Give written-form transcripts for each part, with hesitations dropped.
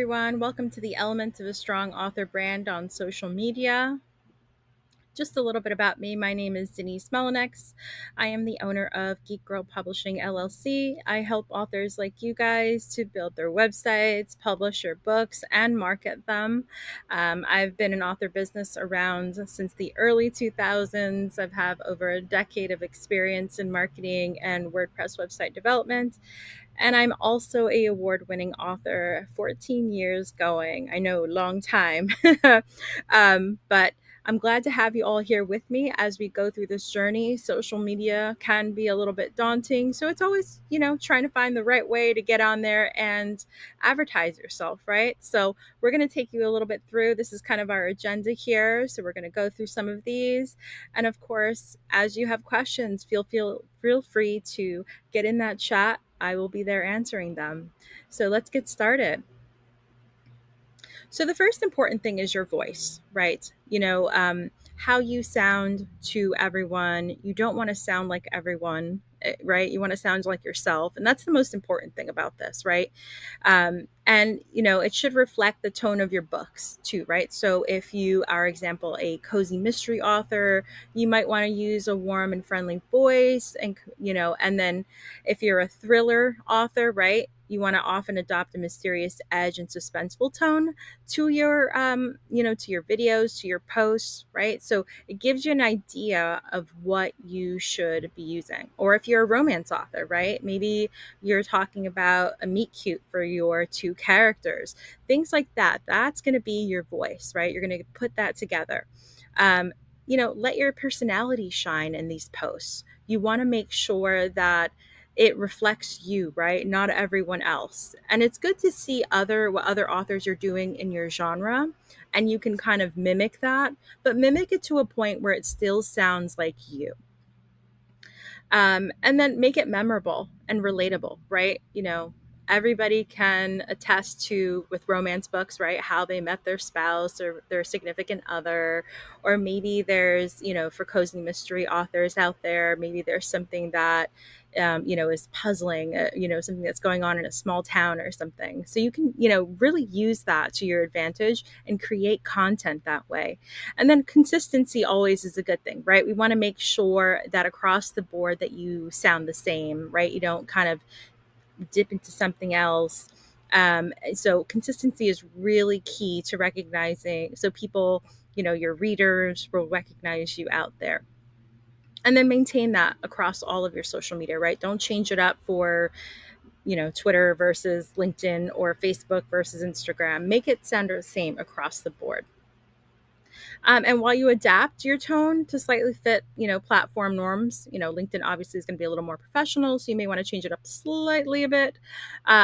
everyone. Welcome to the Elements of a Strong Author brand on social media. Just a little bit about me. My name is Denise Mullinex. I am the owner of Geek Publishing LLC. I help authors like you guys to build their websites, publish your books, and market them. I've been in author business around since the early 2000s. I've had over a decade of experience in marketing and WordPress website development. And I'm also a award-winning author, 14 years going. I know, long time. But I'm glad to have you all here with me as we go through this journey. Social media can be a little bit daunting. So it's always, trying to find the right way to get on there and advertise yourself, right? So we're going to take you a little bit through. This is kind of our agenda here. So we're going to go through some of these. And of course, as you have questions, feel free to get in that chat. I will be there answering them. So let's get started. So the first important thing is your voice, right? How you sound to everyone. You don't want to sound like everyone, right? You want to sound like yourself. And that's the most important thing about this, right? And it should reflect the tone of your books too, right? So if you are, example, a cozy mystery author, you might want to use a warm and friendly voice. And then if you're a thriller author, right? You want to often adopt a mysterious edge and suspenseful tone to your videos, to your posts, right? So it gives you an idea of what you should be using. Or if you're a romance author, right? Maybe you're talking about a meet cute for your two characters, things like that. That's going to be your voice, right? You're going to put that together. Let your personality shine in these posts. You want to make sure that it reflects you, right? Not everyone else. And it's good to see what other authors are doing in your genre, and you can kind of mimic that, but mimic it to a point where it still sounds like you. And then make it memorable and relatable, right? Everybody can attest to, with romance books, right, how they met their spouse or their significant other. Or maybe there's, for cozy mystery authors out there, maybe there's something that is puzzling, something that's going on in a small town or something. So you can, really use that to your advantage and create content that way. And then consistency always is a good thing, right? We want to make sure that across the board that you sound the same, right? You don't kind of dip into something else. So consistency is really key to recognizing, so people, your readers will recognize you out there. And then maintain that across all of your social media, right? Don't change it up for, Twitter versus LinkedIn or Facebook versus Instagram. Make it sound the same across the board. And while you adapt your tone to slightly fit, platform norms, LinkedIn obviously is going to be a little more professional, so you may want to change it up slightly a bit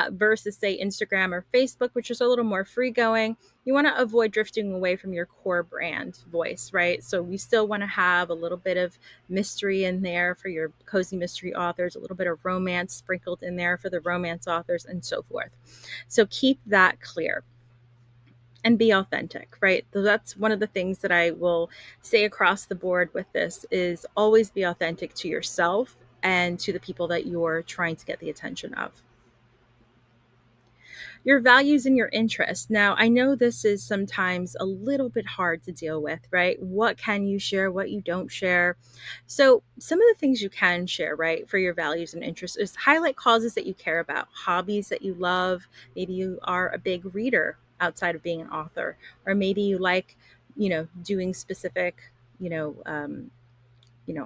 versus, say, Instagram or Facebook, which is a little more free going. You want to avoid drifting away from your core brand voice, right? So we still want to have a little bit of mystery in there for your cozy mystery authors, a little bit of romance sprinkled in there for the romance authors, and so forth. So keep that clear. And be authentic, right? So that's one of the things that I will say across the board with this is always be authentic to yourself and to the people that you're trying to get the attention of. Your values and your interests. Now, I know this is sometimes a little bit hard to deal with, right? What can you share, what you don't share? So some of the things you can share, right, for your values and interests is highlight causes that you care about, hobbies that you love. Maybe you are a big reader outside of being an author, or maybe you like, doing specific,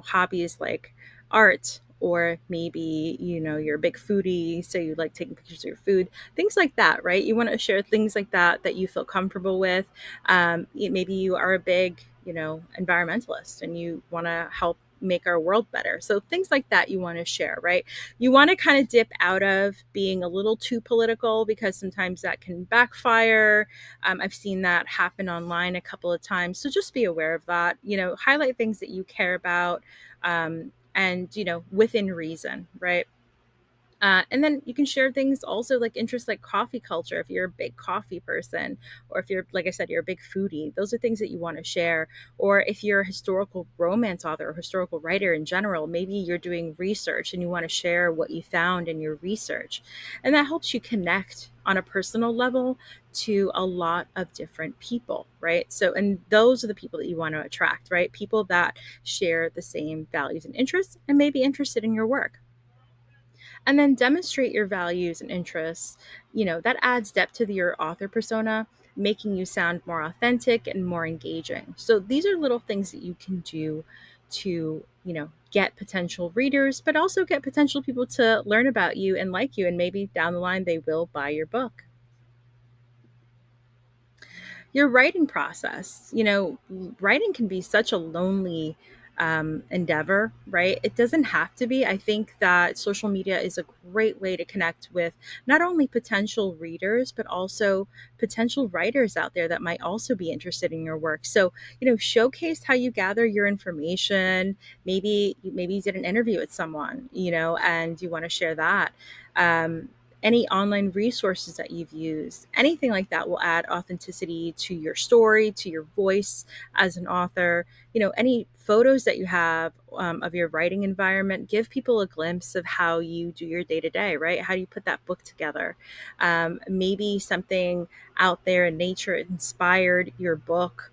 hobbies like art, or maybe, you're a big foodie, so you like taking pictures of your food, things like that, right? You want to share things like that you feel comfortable with. Maybe you are a big, environmentalist, and you want to help make our world better. So things like that you want to share, right? You want to kind of dip out of being a little too political, because sometimes that can backfire. I've seen that happen online a couple of times. So just be aware of that. Highlight things that you care about, and, within reason, right? And then you can share things also like interests like coffee culture, if you're a big coffee person, or if you're, like I said, you're a big foodie. Those are things that you want to share. Or if you're a historical romance author or historical writer in general, maybe you're doing research and you want to share what you found in your research. And that helps you connect on a personal level to a lot of different people, right? So, and those are the people that you want to attract, right? People that share the same values and interests and may be interested in your work. And then demonstrate your values and interests. That adds depth to your author persona, making you sound more authentic and more engaging. So these are little things that you can do to get potential readers, but also get potential people to learn about you and like you, and maybe down the line they will buy your book. Your writing process. Writing can be such a lonely endeavor, right? It doesn't have to be. I think that social media is a great way to connect with not only potential readers, but also potential writers out there that might also be interested in your work. So, showcase how you gather your information. Maybe you did an interview with someone, and you want to share that. Um, any online resources that you've used, anything like that will add authenticity to your story, to your voice as an author. Any photos that you have of your writing environment, give people a glimpse of how you do your day to day, right? How do you put that book together? Maybe something out there in nature inspired your book.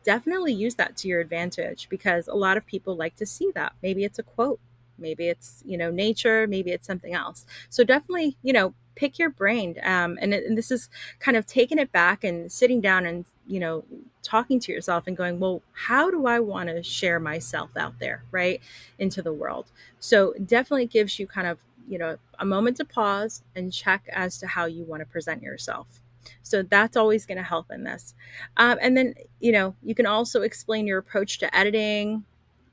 Definitely use that to your advantage, because a lot of people like to see that. Maybe it's a quote, maybe it's nature, maybe it's something else. So definitely pick your brain, and this is kind of taking it back and sitting down and talking to yourself and going, well, how do I want to share myself out there, right, into the world? So definitely gives you kind of a moment to pause and check as to how you want to present yourself. So that's always going to help in this. And then you can also explain your approach to editing,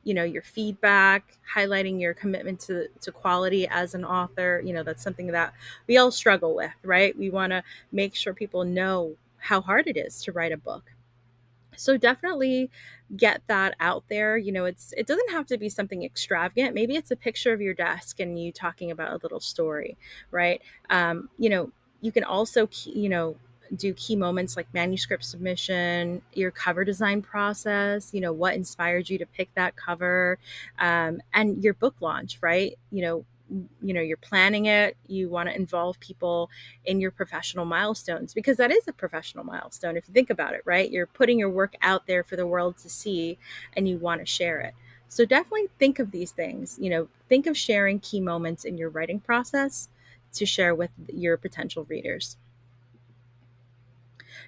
your feedback, highlighting your commitment to quality as an author. That's something that we all struggle with, right? We want to make sure people know how hard it is to write a book. So definitely get that out there. It doesn't have to be something extravagant. Maybe it's a picture of your desk and you talking about a little story, right? You can also do key moments like manuscript submission, your cover design process, what inspired you to pick that cover, and your book launch, right? You're planning it, you want to involve people in your professional milestones, because that is a professional milestone if you think about it, right? You're putting your work out there for the world to see, and you want to share it. So definitely think of these things. Think of sharing key moments in your writing process to share with your potential readers.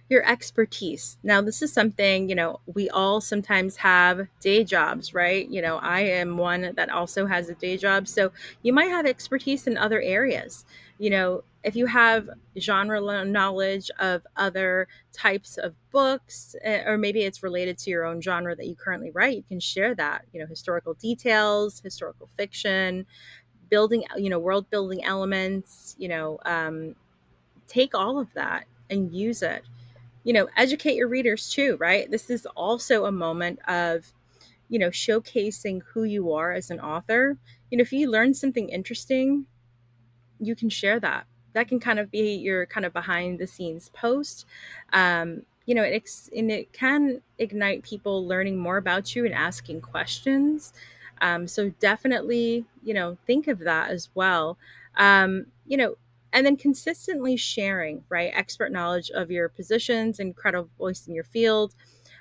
Your expertise. Now, this is something, we all sometimes have day jobs, right? I am one that also has a day job. So you might have expertise in other areas. If you have knowledge of other types of books, or maybe it's related to your own genre that you currently write, you can share that. Historical details, historical fiction, building, world building elements, take all of that and use it. Educate your readers too, right? This is also a moment of showcasing who you are as an author. If you learn something interesting, you can share that. That can kind of be your kind of behind the scenes post. And it can ignite people learning more about you and asking questions. So definitely, think of that as well. Um, you know, and then consistently sharing, right, expert knowledge of your positions and credible voice in your field.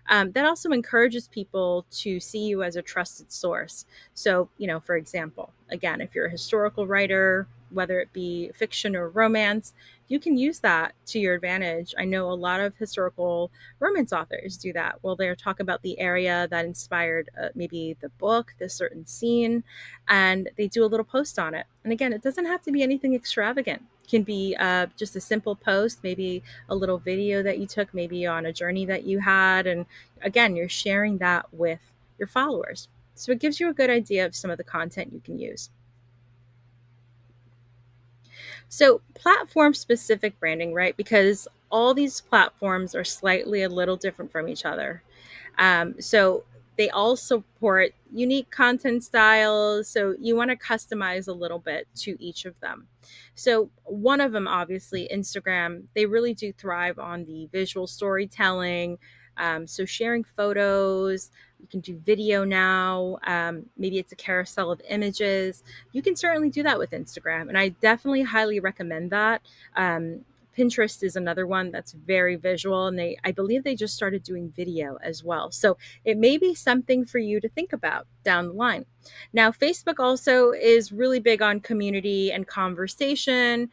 That also encourages people to see you as a trusted source. So, for example, again, if you're a historical writer, whether it be fiction or romance, you can use that to your advantage. I know a lot of historical romance authors do that. Well, they'll talk about the area that inspired maybe the book, this certain scene, and they do a little post on it. And again, it doesn't have to be anything extravagant. It can be just a simple post, maybe a little video that you took, maybe on a journey that you had. And again, you're sharing that with your followers. So it gives you a good idea of some of the content you can use. So, platform specific branding, right? Because all these platforms are slightly a little different from each other. So They all support unique content styles, so you want to customize a little bit to each of them. So, one of them, obviously, Instagram, they really do thrive on the visual storytelling. So, sharing photos, you can do video now. Maybe it's a carousel of images. You can certainly do that with Instagram, and I definitely highly recommend that. Um, Pinterest is another one that's very visual, and I believe they just started doing video as well. So it may be something for you to think about down the line. Now, Facebook also is really big on community and conversation.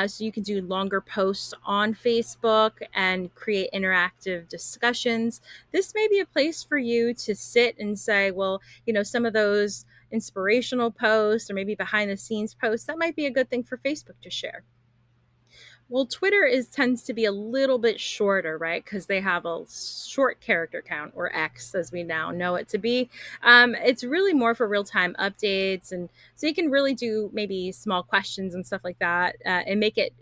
So you can do longer posts on Facebook and create interactive discussions. This may be a place for you to sit and say, well, some of those inspirational posts or maybe behind the scenes posts, that might be a good thing for Facebook to share. Well, Twitter is tends to be a little bit shorter, right? Because they have a short character count, or X, as we now know it to be. It's really more for real time updates, and so you can really do maybe small questions and stuff like that, and make it,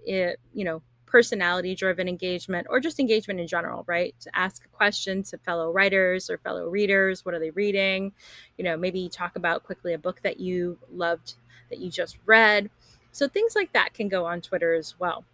personality driven engagement or just engagement in general, right? To ask a question to fellow writers or fellow readers, what are they reading? Maybe talk about quickly a book that you loved that you just read. So things like that can go on Twitter as well.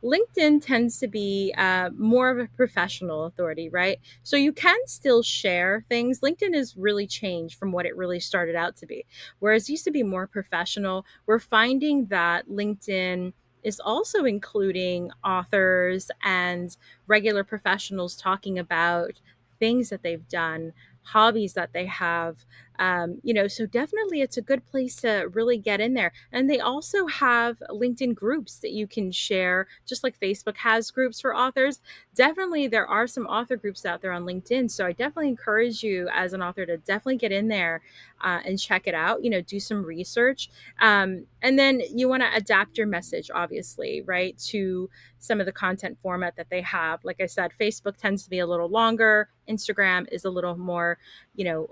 LinkedIn tends to be more of a professional authority, right? So you can still share things. LinkedIn has really changed from what it really started out to be. Whereas it used to be more professional, we're finding that LinkedIn is also including authors and regular professionals talking about things that they've done, hobbies that they have. So definitely it's a good place to really get in there. And they also have LinkedIn groups that you can share, just like Facebook has groups for authors. Definitely, there are some author groups out there on LinkedIn. So I definitely encourage you as an author to definitely get in there and check it out, do some research. And then you want to adapt your message, obviously, right, to some of the content format that they have. Like I said, Facebook tends to be a little longer. Instagram is a little more,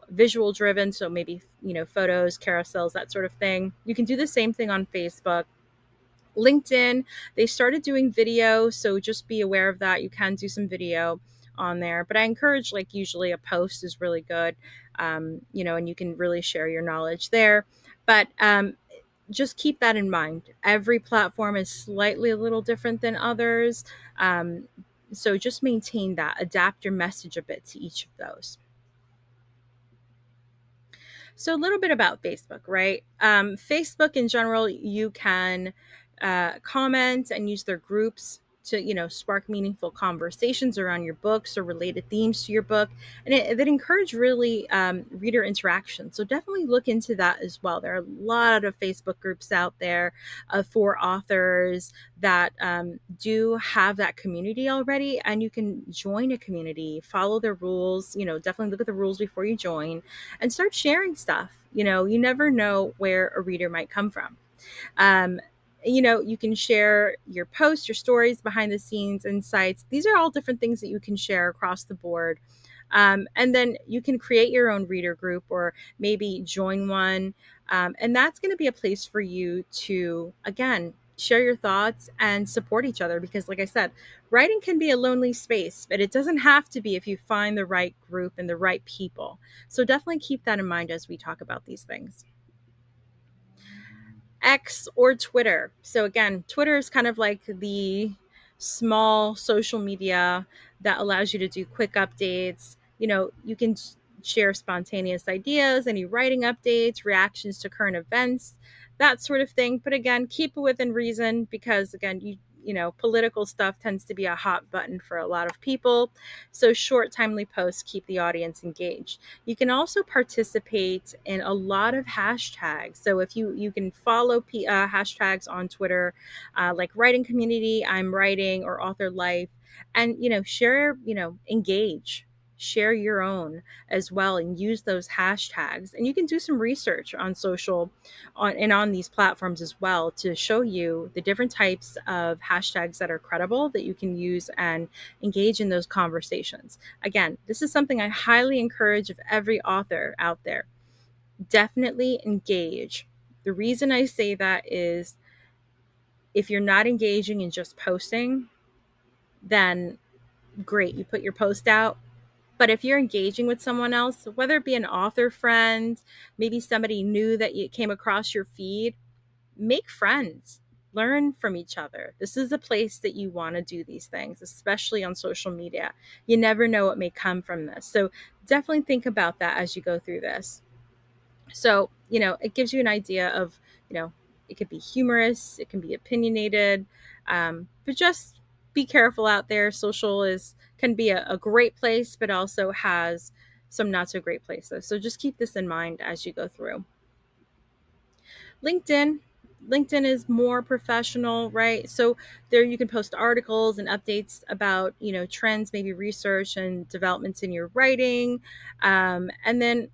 visual driven. So maybe, photos, carousels, that sort of thing. You can do the same thing on Facebook. LinkedIn, they started doing video. So just be aware of that. You can do some video on there. But I encourage, like, usually a post is really good, and you can really share your knowledge there. But just keep that in mind. Every platform is slightly a little different than others. Um, so just maintain that, adapt your message a bit to each of those. So a little bit about Facebook, right? Facebook in general, you can comment and use their groups to, spark meaningful conversations around your books or related themes to your book, and it encourage really reader interaction. So definitely look into that as well. There are a lot of Facebook groups out there for authors that do have that community already, and you can join a community, follow their rules. Definitely look at the rules before you join and start sharing stuff. You never know where a reader might come from. Um, you can share your posts, your stories, behind the scenes, insights. These are all different things that you can share across the board. And then you can create your own reader group or maybe join one. And that's going to be a place for you to, again, share your thoughts and support each other. Because, like I said, writing can be a lonely space, but it doesn't have to be if you find the right group and the right people. So definitely keep that in mind as we talk about these things. X or Twitter. So again, Twitter is kind of like the small social media that allows you to do quick updates. You can share spontaneous ideas, any writing updates, reactions to current events, that sort of thing. But again, keep it within reason because again, political stuff tends to be a hot button for a lot of people. So short, timely posts keep the audience engaged. You can also participate in a lot of hashtags. So if you can follow hashtags on Twitter, like writing community, I'm writing, or author life, and share, engage. Share your own as well and use those hashtags. And you can do some research on social on these platforms as well to show you the different types of hashtags that are credible that you can use and engage in those conversations. Again, this is something I highly encourage of every author out there. Definitely engage. The reason I say that is if you're not engaging and just posting, then great, you put your post out, But if you're engaging with someone else, whether it be an author friend, maybe somebody new that you came across your feed, make friends, learn from each other. This is a place that you want to do these things, especially on social media. You never know what may come from this. So definitely think about that as you go through this. So, it gives you an idea of, it could be humorous, it can be opinionated, but just be careful out there. Social is can be a great place, but also has some not so great places. So just keep this in mind as you go through. LinkedIn. LinkedIn is more professional, right? So there you can post articles and updates about, trends, maybe research and developments in your writing. And then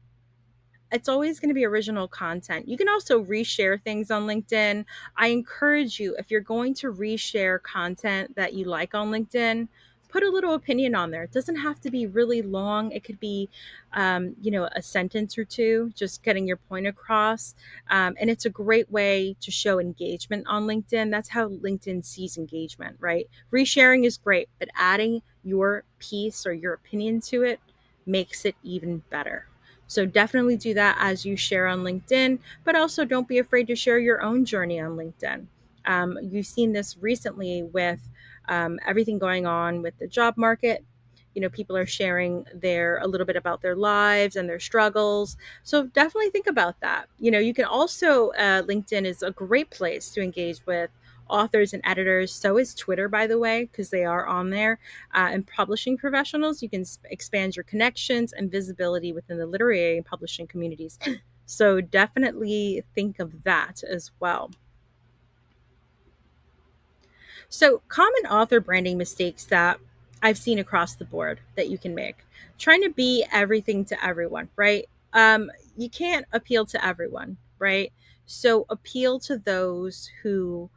it's always going to be original content. You can also reshare things on LinkedIn. I encourage you, if you're going to reshare content that you like on LinkedIn, put a little opinion on there. It doesn't have to be really long. It could be, a sentence or two, just getting your point across. And it's a great way to show engagement on LinkedIn. That's how LinkedIn sees engagement, right? Resharing is great, but adding your piece or your opinion to it makes it even better. So definitely do that as you share on LinkedIn, but also don't be afraid to share your own journey on LinkedIn. You've seen this recently with everything going on with the job market. People are sharing a little bit about their lives and their struggles. So definitely think about that. You can also, LinkedIn is a great place to engage with authors and editors. So is Twitter, by the way, because they are on there. And publishing professionals, you can expand your connections and visibility within the literary and publishing communities. So definitely think of that as well. So, common author branding mistakes that I've seen across the board that you can make. Trying to be everything to everyone, right? You can't appeal to everyone, right? So, appeal to those who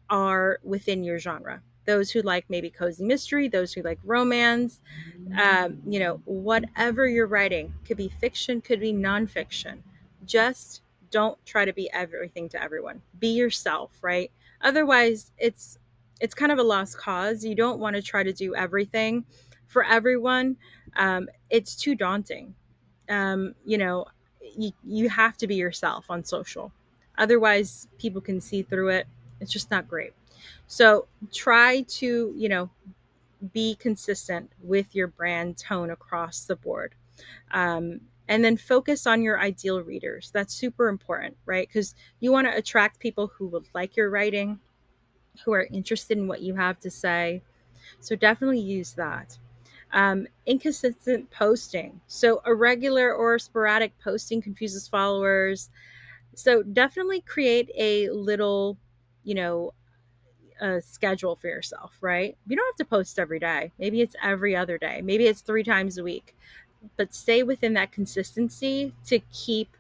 are within your genre. Those who like maybe cozy mystery, those who like romance, whatever you're writing, could be fiction, could be nonfiction. Just don't try to be everything to everyone. Be yourself, right? Otherwise, it's kind of a lost cause. You don't want to try to do everything for everyone. It's too daunting. Um, you know, you have to be yourself on social. Otherwise, people can see through it. It's just not great. So try to, be consistent with your brand tone across the board. And then focus on your ideal readers. That's super important, right? Because you want to attract people who will like your writing, who are interested in what you have to say. So definitely use that. Inconsistent posting. So irregular or sporadic posting confuses followers. So definitely create a little, you know, a schedule for yourself, right? You don't have to post every day. Maybe it's every other day. Maybe it's 3 times a week. But stay within that consistency to keep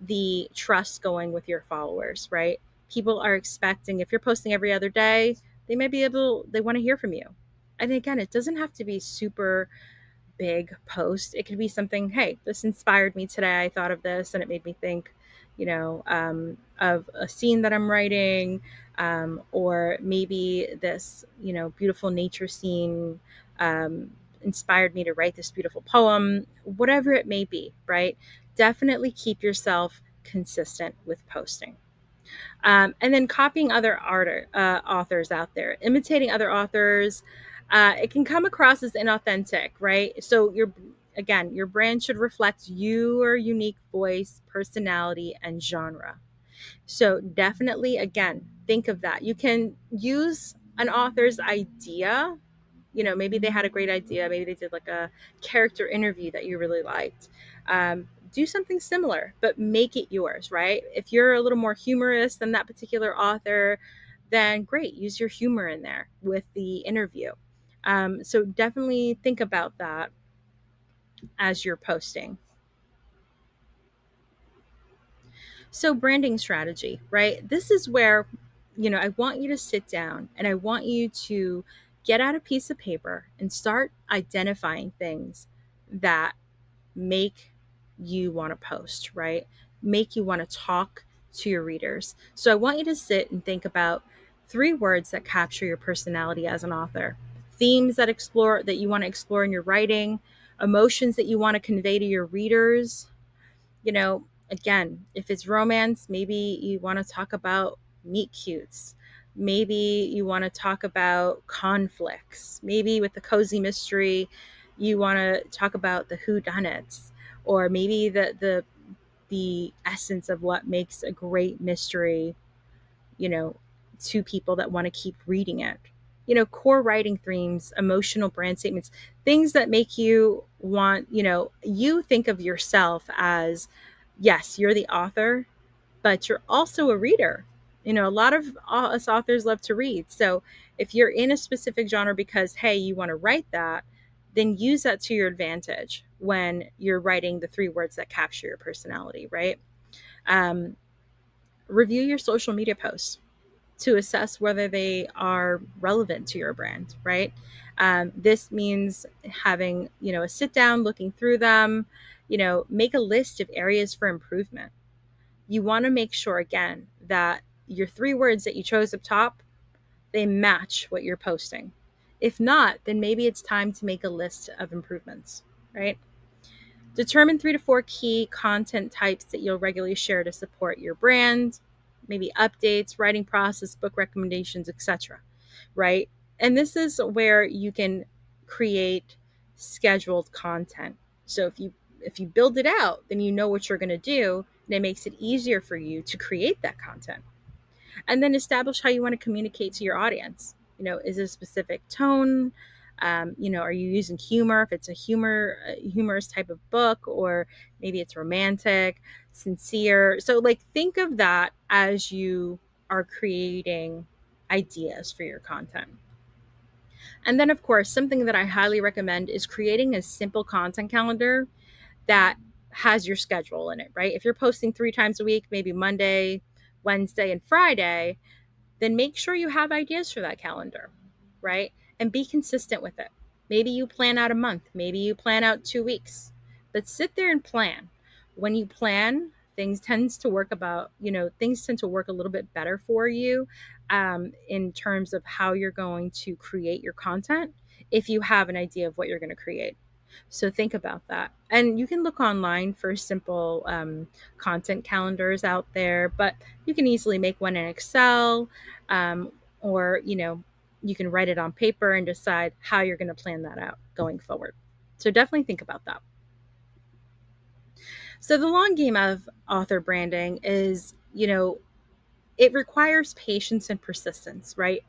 the trust going with your followers, right? People are expecting, if you're posting every other day, they want to hear from you. And again, it doesn't have to be super big post. It could be something, hey, this inspired me today. I thought of this and it made me think, of a scene that I'm writing, or maybe this, beautiful nature scene inspired me to write this beautiful poem, whatever it may be, right? Definitely keep yourself consistent with posting. And then copying other authors out there, imitating other authors, it can come across as inauthentic, right? So your brand should reflect your unique voice, personality, and genre. So definitely, again, think of that. You can use an author's idea. Maybe they had a great idea. Maybe they did like a character interview that you really liked. Do something similar, but make it yours, right? If you're a little more humorous than that particular author, then great, use your humor in there with the interview. So definitely think about that as you're posting. So, branding strategy, right? This is where, I want you to sit down and I want you to get out a piece of paper and start identifying things that make you want to post, right? Make you want to talk to your readers. So, I want you to sit and think about 3 words that capture your personality as an author, themes that you want to explore in your writing, emotions that you want to convey to your readers. Again, if it's romance, maybe you want to talk about meet cutes. Maybe you want to talk about conflicts. Maybe with the cozy mystery, you want to talk about the whodunits, or maybe the essence of what makes a great mystery, you know, to people that want to keep reading it. Core writing themes, emotional brand statements, things that make you want, you think of yourself as, yes, you're the author, but you're also a reader. A lot of us authors love to read. So if you're in a specific genre because, hey, you want to write that, then use that to your advantage when you're writing the 3 words that capture your personality, right? Um, Review your social media posts to assess whether they are relevant to your brand, right? This means having, a sit down, looking through them, make a list of areas for improvement. You want to make sure, again, that your 3 words that you chose up top, they match what you're posting. If not, then maybe it's time to make a list of improvements, right? Determine 3 to 4 key content types that you'll regularly share to support your brand, maybe updates, writing process, book recommendations, etc. Right? And this is where you can create scheduled content. So if you build it out, then you know what you're going to do, and it makes it easier for you to create that content. And then establish how you want to communicate to your audience. Is it a specific tone? Are you using humor? If it's a humorous type of book, or maybe it's romantic, sincere. So, like, think of that as you are creating ideas for your content. And then, of course, something that I highly recommend is creating a simple content calendar that has your schedule in it, right? If you're posting 3 times a week, maybe Monday, Wednesday, and Friday, then make sure you have ideas for that calendar, right? And be consistent with it. Maybe you plan out a month, maybe you plan out 2 weeks, but sit there and plan. When you plan, things tend to work a little bit better for you, in terms of how you're going to create your content if you have an idea of what you're going to create. So think about that. And you can look online for simple content calendars out there, but you can easily make one in Excel, um, or, you can write it on paper and decide how you're going to plan that out going forward. So definitely think about that. So the long game of author branding is, it requires patience and persistence, right?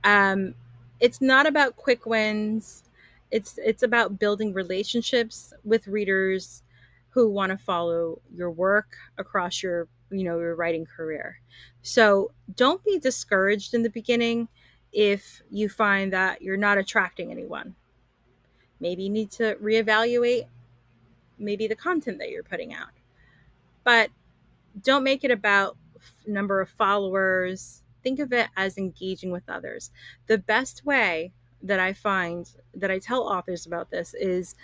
Um, it's not about quick wins. It's about building relationships with readers who want to follow your work across your writing career. So don't be discouraged in the beginning if you find that you're not attracting anyone. Maybe you need to reevaluate maybe the content that you're putting out. But don't make it about number of followers. Think of it as engaging with others. The best way that I find that I tell authors about this is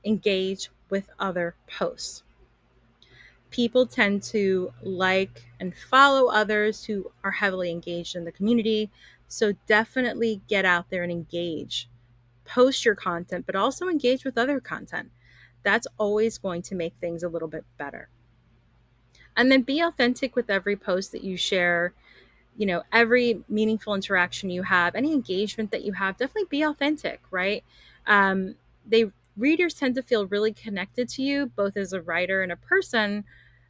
engage with other posts. People tend to like and follow others who are heavily engaged in the community. So definitely get out there and engage. Post your content, but also engage with other content. That's always going to make things a little bit better. And then be authentic with every post that you share. Every meaningful interaction you have, any engagement that you have, definitely be authentic, right? They Readers tend to feel really connected to you both as a writer and a person,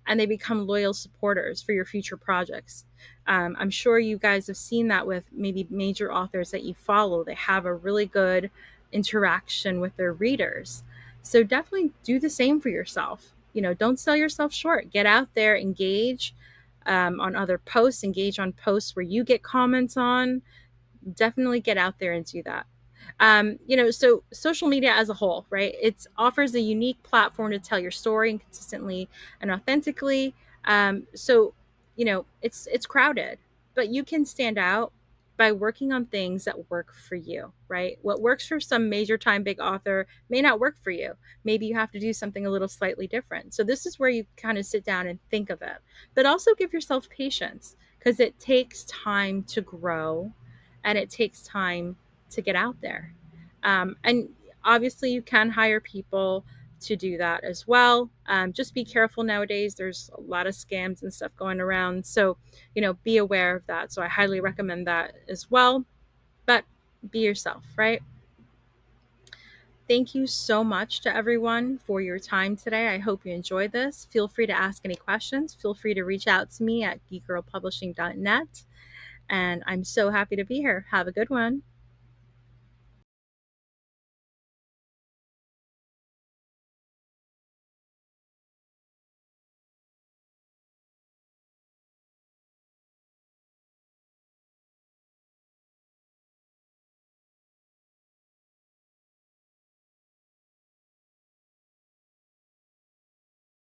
and they become loyal supporters for your future projects. I'm sure you guys have seen that with maybe major authors that you follow. They have a really good interaction with their readers. So definitely do the same for yourself. Don't sell yourself short. Get out there, engage, on other posts, engage on posts where you get comments on. Definitely get out there and do that. So social media as a whole, right? It offers a unique platform to tell your story and consistently and authentically. It's crowded, but you can stand out by working on things that work for you, right? What works for some major time big author may not work for you. Maybe you have to do something a little slightly different. So this is where you kind of sit down and think of it, but also give yourself patience, because it takes time to grow and it takes time to get out there. And Obviously, you can hire people to do that as well. Just be careful nowadays. There's a lot of scams and stuff going around. So, be aware of that. So I highly recommend that as well. But be yourself, right? Thank you so much to everyone for your time today. I hope you enjoyed this. Feel free to ask any questions. Feel free to reach out to me at geekgirlpublishing.net. And I'm so happy to be here. Have a good one.